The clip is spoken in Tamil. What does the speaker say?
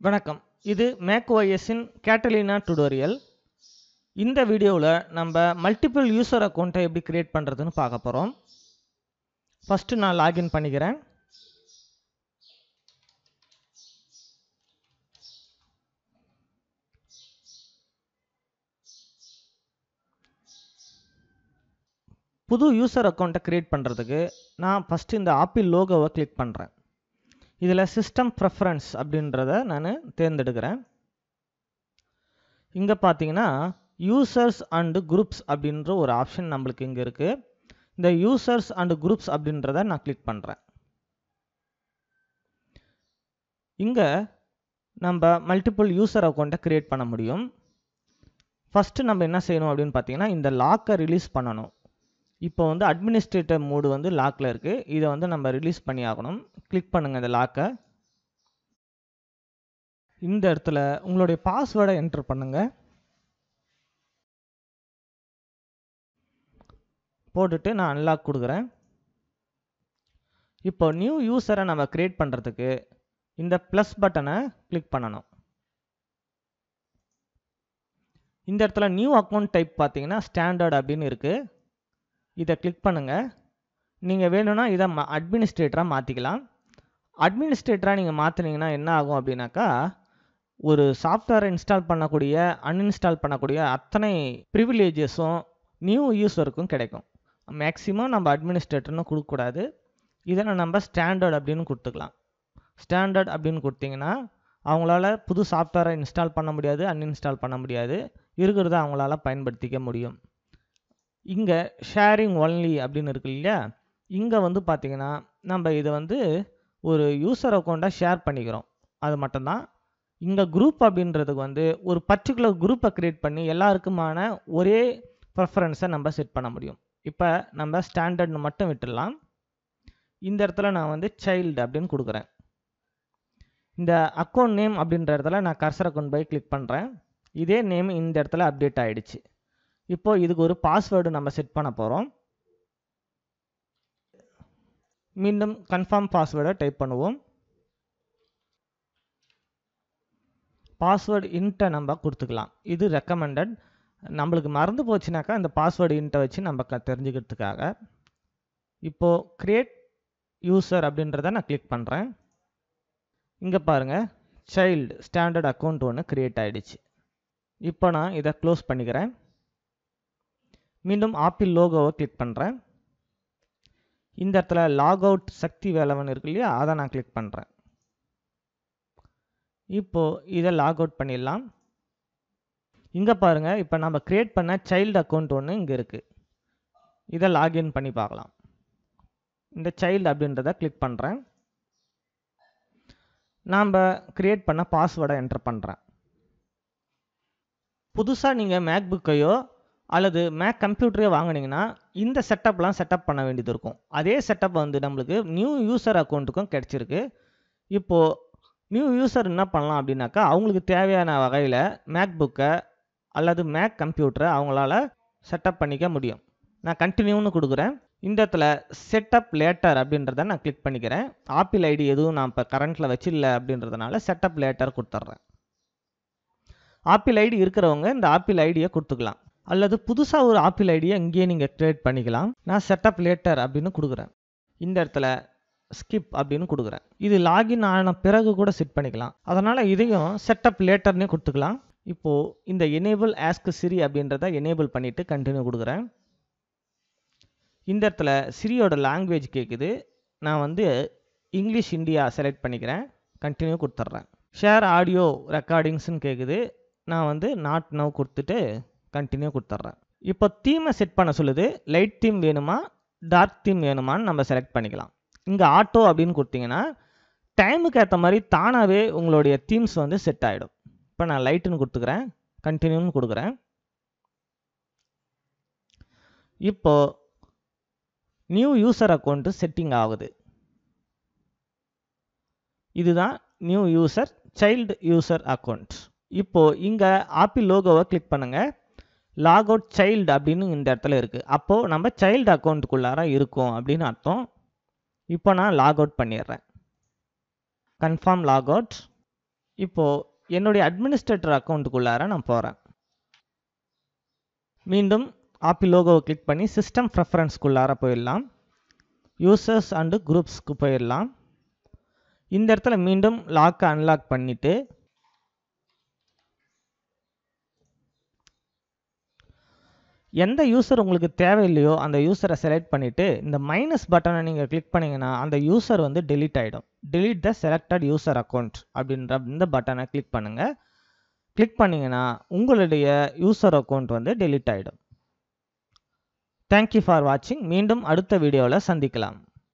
வணக்கம். இது macOS இன் Catalina tutorial. இந்த வீடியோவில் நம்ம மல்டிபிள் யூசர் அக்கௌண்ட்டை எப்படி கிரியேட் பண்ணுறதுன்னு பார்க்க போகிறோம். ஃபஸ்ட்டு நான் லாகின் பண்ணிக்கிறேன். புது யூசர் அக்கௌண்ட்டை கிரியேட் பண்ணுறதுக்கு நான் ஃபஸ்ட்டு இந்த ஆப்பிள் லோகோவை கிளிக் பண்ணுறேன். இதில் சிஸ்டம் ப்ரெஃபரன்ஸ் அப்படின்றத நான் தேர்ந்தெடுக்கிறேன். இங்கே பார்த்தீங்கன்னா யூசர்ஸ் அண்டு குரூப்ஸ் அப்படின்ற ஒரு ஆப்ஷன் நம்மளுக்கு இங்கே இருக்குது. இந்த யூசர்ஸ் அண்டு குரூப்ஸ் அப்படின்றத நான் கிளிக் பண்ணுறேன். இங்கே நம்ம மல்டிபிள் யூசர் அக்கௌண்ட்டை கிரியேட் பண்ண முடியும். ஃபஸ்ட்டு நம்ம என்ன செய்யணும் அப்படின்னு பார்த்தீங்கன்னா இந்த லாக்கை ரிலீஸ் பண்ணணும். இப்போ அட்மினிஸ்ட்ரேட்டர் மோடு லாக்கில் இருக்குது. இதை நம்ம ரிலீஸ் பண்ணி ஆகணும். கிளிக் பண்ணுங்கள் இந்த லாக்கை. இந்த இடத்துல உங்களுடைய பாஸ்வேர்டை என்டர் பண்ணுங்கள். போட்டுட்டு நான் அன்லாக் கொடுக்குறேன். இப்போ நியூ யூசரை நம்ம கிரியேட் பண்ணுறதுக்கு இந்த ப்ளஸ் பட்டனை கிளிக் பண்ணணும். இந்த இடத்துல நியூ அக்கௌண்ட் டைப் பார்த்தீங்கன்னா ஸ்டாண்டர்ட் அப்படின்னு இருக்குது. இதை கிளிக் பண்ணுங்கள். நீங்கள் வேணும்னா இதை அட்மினிஸ்ட்ரேட்டராக மாற்றிக்கலாம். அட்மினிஸ்ட்ரேட்டராக நீங்கள் மாற்றினீங்கன்னா என்ன ஆகும் அப்படின்னாக்கா ஒரு சாஃப்ட்வேரை இன்ஸ்டால் பண்ணக்கூடிய அன்இன்ஸ்டால் பண்ணக்கூடிய அத்தனை ப்ரிவிலேஜஸும் நியூ யூஸருக்கும் கிடைக்கும். மேக்ஸிமம் நம்ம அட்மினிஸ்ட்ரேட்டர்னு கொடுக்கக்கூடாது. இதை நம்ம ஸ்டாண்டர்ட் அப்படின்னு கொடுத்துக்கலாம். ஸ்டாண்டர்ட் அப்படின்னு கொடுத்தீங்கன்னா அவங்களால புது சாஃப்ட்வேரை இன்ஸ்டால் பண்ண முடியாது, அன்இன்ஸ்டால் பண்ண முடியாது, இருக்கிறத அவங்களால பயன்படுத்திக்க முடியும். இங்கே ஷேரிங் ஒன்லி அப்படின்னு இருக்கு இல்லையா, இங்கே பார்த்தீங்கன்னா நம்ம இதை ஒரு யூசர் அக்கௌண்ட்டாக ஷேர் பண்ணிக்கிறோம். அது மட்டும்தான். இங்கே குரூப் அப்படின்றதுக்கு ஒரு பர்டிகுலர் குரூப்பை க்ரியேட் பண்ணி எல்லாருக்குமான ஒரே ப்ரெஃபரன்ஸை நம்ம செட் பண்ண முடியும். இப்போ நம்ம ஸ்டாண்டர்ட்னு மட்டும் விட்டுடலாம். இந்த இடத்துல நான் சைல்டு அப்படின்னு கொடுக்குறேன். இந்த அக்கௌண்ட் நேம் அப்படின்ற இடத்துல நான் கர்சர் அக்கௌண்ட் போய் கிளிக் பண்ணுறேன். இதே நேம் இந்த இடத்துல அப்டேட் ஆகிடுச்சு. இப்போ இதுக்கு ஒரு பாஸ்வேர்டு நம்ம செட் பண்ண போகிறோம். மீண்டும் கன்ஃபார்ம் பாஸ்வேர்டை டைப் பண்ணுவோம். பாஸ்வேர்டு இன்ட்டை நம்ம கொடுத்துக்கலாம். இது ரெக்கமெண்டட். நம்மளுக்கு மறந்து போச்சுனாக்கா இந்த பாஸ்வேர்டு இன்ட்டை வச்சு நம்ம தெரிஞ்சுக்கிறதுக்காக. இப்போது கிரியேட் யூசர் அப்படின்றத நான் கிளிக் பண்ணுறேன். இங்கே பாருங்கள், சைல்டு ஸ்டாண்டர்ட் அக்கௌண்ட் ஒன்று கிரியேட் ஆகிடுச்சு. இப்போ நான் இதை க்ளோஸ் பண்ணிக்கிறேன். மீண்டும் ஆப்பிள் லோகோவை கிளிக் பண்ணுறேன். இந்த இடத்துல லாக் அவுட் சக்தி வேலவன் இருக்கு இல்லையா, அதை நான் கிளிக் பண்ணுறேன். இப்போது இதை லாக் அவுட் பண்ணிடலாம். இங்கே பாருங்கள், இப்போ நம்ம கிரியேட் பண்ண சைல்டு அக்கௌண்ட் ஒன்று இங்கே இருக்குது. இதை லாகின் பண்ணி பார்க்கலாம். இந்த சைல்டு அப்படின்றத கிளிக் பண்ணுறேன். நாம் கிரியேட் பண்ண பாஸ்வேர்டை என்டர் பண்ணுறேன். புதுசாக நீங்கள் மேக்புக்கையோ அல்லது மேக் கம்ப்யூட்டரே வாங்கினீங்கன்னா இந்த செட்டப்லாம் செட்டப் பண்ண வேண்டியது இருக்கும். அதே செட்டப் நம்மளுக்கு நியூ யூசர் அக்கௌண்ட்டுக்கும் கிடச்சிருக்கு. இப்போது நியூ யூசர் என்ன பண்ணலாம் அப்படின்னாக்கா அவங்களுக்கு தேவையான வகையில் மேக்புக்கை அல்லது மேக் கம்ப்யூட்டரை அவங்களால செட்டப் பண்ணிக்க முடியும். நான் கண்டினியூன்னு கொடுக்குறேன். இந்த இடத்துல செட்டப் லேட்டர் அப்படின்றத நான் கிளிக் பண்ணிக்கிறேன். ஆப்பிள் ஐடி எதுவும் நான் இப்போ கரண்ட்டில் வச்சில்லை அப்படின்றதுனால செட்டப் லேட்டர் கொடுத்துட்றேன். ஆப்பிள் ஐடி இருக்கிறவங்க இந்த ஆப்பிள் ஐடியை கொடுத்துக்கலாம். அல்லது புதுசாக ஒரு ஆப்பிள் ஐடியை இங்கேயே நீங்கள் கிரியேட் பண்ணிக்கலாம். நான் செட்டப் லேட்டர் அப்படின்னு கொடுக்குறேன். இந்த இடத்துல ஸ்கிப் அப்படின்னு கொடுக்குறேன். இது லாகின் ஆன பிறகு கூட செட் பண்ணிக்கலாம். அதனால் இதையும் செட்டப் லேட்டர்னே கொடுத்துக்கலாம். இப்போது இந்த எனேபிள் ஆஸ்க் சிரி அப்படின்றத எனேபிள் பண்ணிவிட்டு கண்டினியூ கொடுக்குறேன். இந்த இடத்துல சிரியோட லாங்குவேஜ் கேட்குது. நான் இங்கிலீஷ் இந்தியா செலக்ட் பண்ணிக்கிறேன். கண்டினியூ கொடுத்துட்றேன். ஷேர் ஆடியோ ரெக்கார்டிங்ஸ்ன்னு கேட்குது. நான் நாட் நவ் கொடுத்துட்டு கண்டினியூ கொடுத்துட்றேன். இப்போ தீமை செட் பண்ண சொல்லுது. லைட் தீம் வேணுமா டார்க் தீம் வேணுமான்னு நம்ம செலக்ட் பண்ணிக்கலாம். இங்கே ஆட்டோ அப்படின்னு கொடுத்தீங்கன்னா டைமுக்கு ஏற்ற மாதிரி தானாகவே உங்களுடைய தீம்ஸ் செட் ஆகிடும். இப்போ நான் லைட்டுன்னு கொடுத்துக்கிறேன். கண்டினியூன்னு கொடுக்குறேன். இப்போது நியூ யூசர் அக்கௌண்ட்டு செட்டிங் ஆகுது. இதுதான் new user child user account. இப்போது இங்கே ஆப்பிள் லோகோவை கிளிக் பண்ணுங்கள். லாக் அவுட் சைல்டு அப்படின்னு இந்த இடத்துல இருக்குது. அப்போது நம்ம சைல்டு அக்கௌண்ட்டுக்குள்ளார இருக்கோம் அப்படின்னு அர்த்தம். இப்போ நான் லாக் அவுட் பண்ணிடுறேன். Confirm log out. இப்போ என்னுடைய அட்மினிஸ்ட்ரேட்டர் அக்கௌண்ட்டுக்குள்ளார நான் போகிறேன். மீண்டும் ஆப்பி லோகோவை கிளிக் பண்ணி சிஸ்டம் ப்ரெஃபரன்ஸ்க்குள்ளார போயிடலாம். யூசர்ஸ் அண்டு குரூப்ஸ்க்கு போயிடலாம். இந்த இடத்துல மீண்டும் லாக்கை அன்லாக் பண்ணிவிட்டு எந்த யூசர் உங்களுக்கு தேவையில்லையோ அந்த யூசரை செலக்ட் பண்ணிவிட்டு இந்த மைனஸ் பட்டனை நீங்கள் கிளிக் பண்ணிங்கன்னா அந்த யூசர் வந்து டெலீட் ஆகிடும். டெலீட் த செலக்டட் யூசர் அக்கௌண்ட் அப்படின்ற இந்த பட்டனை கிளிக் பண்ணுங்கள். கிளிக் பண்ணிங்கன்னா உங்களுடைய யூசர் அக்கௌண்ட் வந்து டெலீட் ஆகிடும். தேங்க்யூ ஃபார் வாட்சிங். மீண்டும் அடுத்த வீடியோவில் சந்திக்கலாம்.